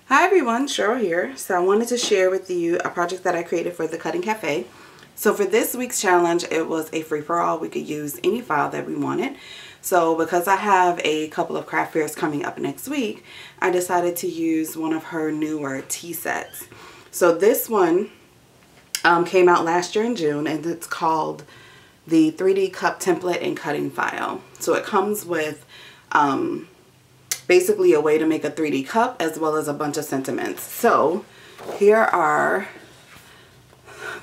Hi everyone, Cheryl here. So I wanted to share with you a project that I created for the Cutting Cafe. So for this week's challenge, it was a free-for-all. We could use any file that we wanted. So because I have a couple of craft fairs coming up next week, I decided to use one of her newer tea sets. So this one came out last year in June, and it's called the 3D Cup Template and Cutting File. So it comes with basically a way to make a 3D cup as well as a bunch of sentiments. So here are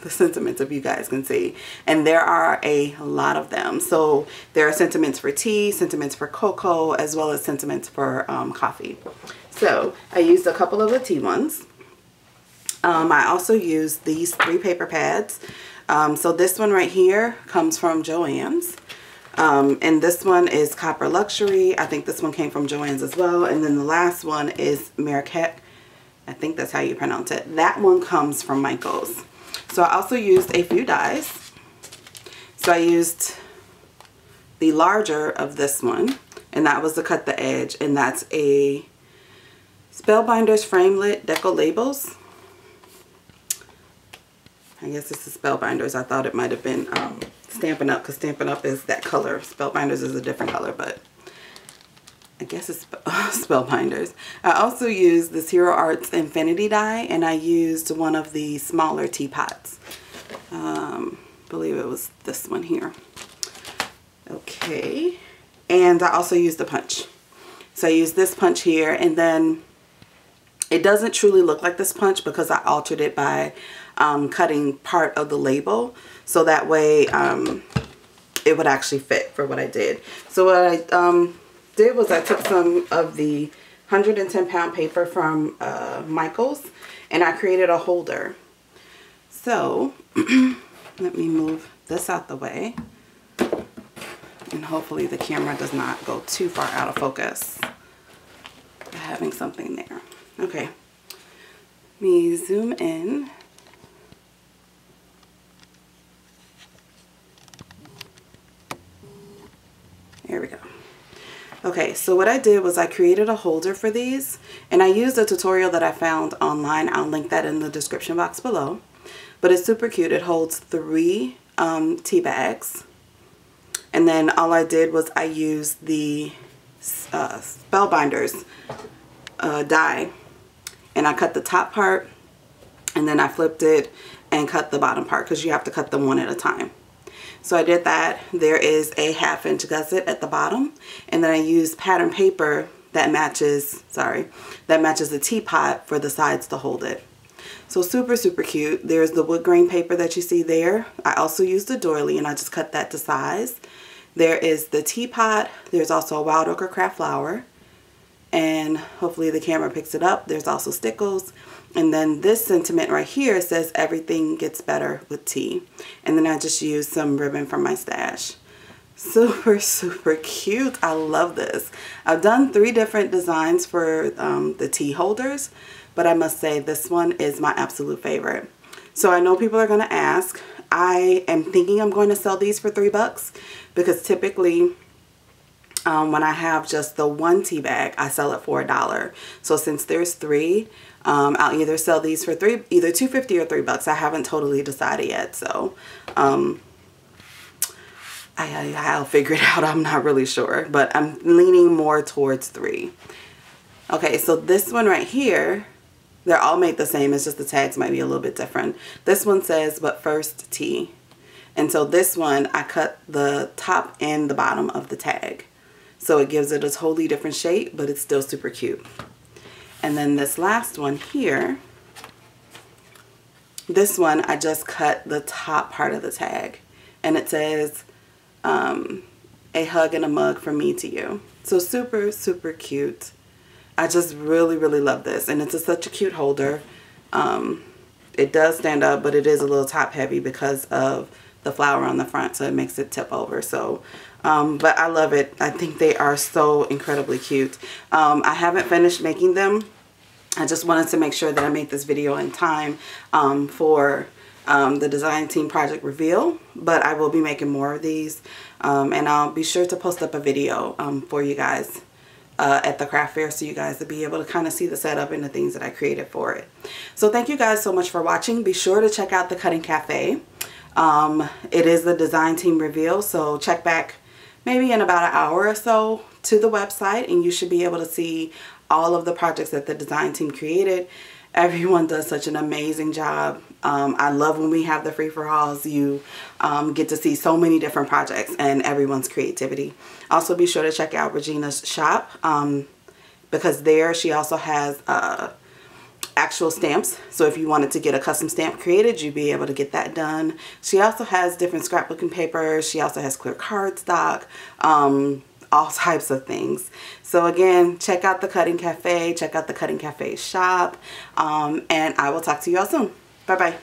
the sentiments, if you guys can see, and there are a lot of them. So there are sentiments for tea, sentiments for cocoa, as well as sentiments for coffee. So I used a couple of the tea ones. I also used these 3 paper pads. So this one right here comes from Joann's. And this one is Copper Luxury. I think this one came from Joann's as well. And then the last one is Marrakech. I think that's how you pronounce it. That one comes from Michael's. So I also used a few dies. So I used the larger of this one, and that was to cut the edge. And that's a Spellbinders Framelit Deco Labels. I guess this is Spellbinders. I thought it might have been Stampin' Up, because Stampin' Up is that color. Spellbinders is a different color, but I guess it's Spellbinders. I also used this Hero Arts Infinity die, and I used one of the smaller teapots. I believe it was this one here. Okay, and I also used the punch. So I used this punch here, and then it doesn't truly look like this punch because I altered it by cutting part of the label, so that way it would actually fit for what I did. So what I did was I took some of the 110-pound paper from Michael's, and I created a holder. So let me move this out the way, and hopefully the camera does not go too far out of focus by having something there. Okay, let me zoom in. There we go. Okay, so what I did was I created a holder for these, and I used a tutorial that I found online. I'll link that in the description box below. But it's super cute. It holds 3 tea bags. And then all I did was I used the Spellbinders die, and I cut the top part, and then I flipped it and cut the bottom part, because you have to cut them one at a time. So I did that. There is a 1/2 inch gusset at the bottom, and then I used pattern paper that matches, the teapot for the sides to hold it. So super, super cute. There's the wood grain paper that you see there. I also used a doily, and I just cut that to size. There is the teapot. There's also a wild ochre craft flower, and hopefully the camera picks it up. There's also stickles. And then this sentiment right here says everything gets better with tea. And then I just used some ribbon from my stash. Super, super cute. I love this. I've done 3 different designs for the tea holders, but I must say this one is my absolute favorite. So I know people are going to ask. I am thinking I'm going to sell these for $3, because typically when I have just the 1 tea bag, I sell it for $1. So since there's 3, I'll either sell these for either $2.50 or $3. I haven't totally decided yet, so I'll figure it out. I'm not really sure, but I'm leaning more towards 3. Okay, so this one right here, they're all made the same. It's just the tags might be a little bit different. This one says, "But first tea." And so this one, I cut the top and the bottom of the tag. So it gives it a totally different shape, but it's still super cute. And then this last one here, this one, I just cut the top part of the tag. And it says, "A hug and a mug from me to you." So super, super cute. I just really, really love this. And it's such a cute holder. It does stand up, but it is a little top heavy because of the flower on the front, so it makes it tip over. So but I love it. I think they are so incredibly cute. I haven't finished making them. I just wanted to make sure that I make this video in time for the design team project reveal, but I will be making more of these, and I'll be sure to post up a video for you guys at the craft fair, so you guys to be able to kind of see the setup and the things that I created for it. So thank you guys so much for watching. Be sure to check out the Cutting Cafe. It is the design team reveal, so check back maybe in about an hour or so to the website and you should be able to see all of the projects that the design team created. Everyone does such an amazing job. I love when we have the free-for-alls. You get to see so many different projects and everyone's creativity. Also be sure to check out Regina's shop because there she also has actual stamps. So if you wanted to get a custom stamp created, you'd be able to get that done. She also has different scrapbooking papers. She also has clear cardstock, all types of things. So again, check out the Cutting Cafe, check out the Cutting Cafe shop, and I will talk to you all soon. Bye bye.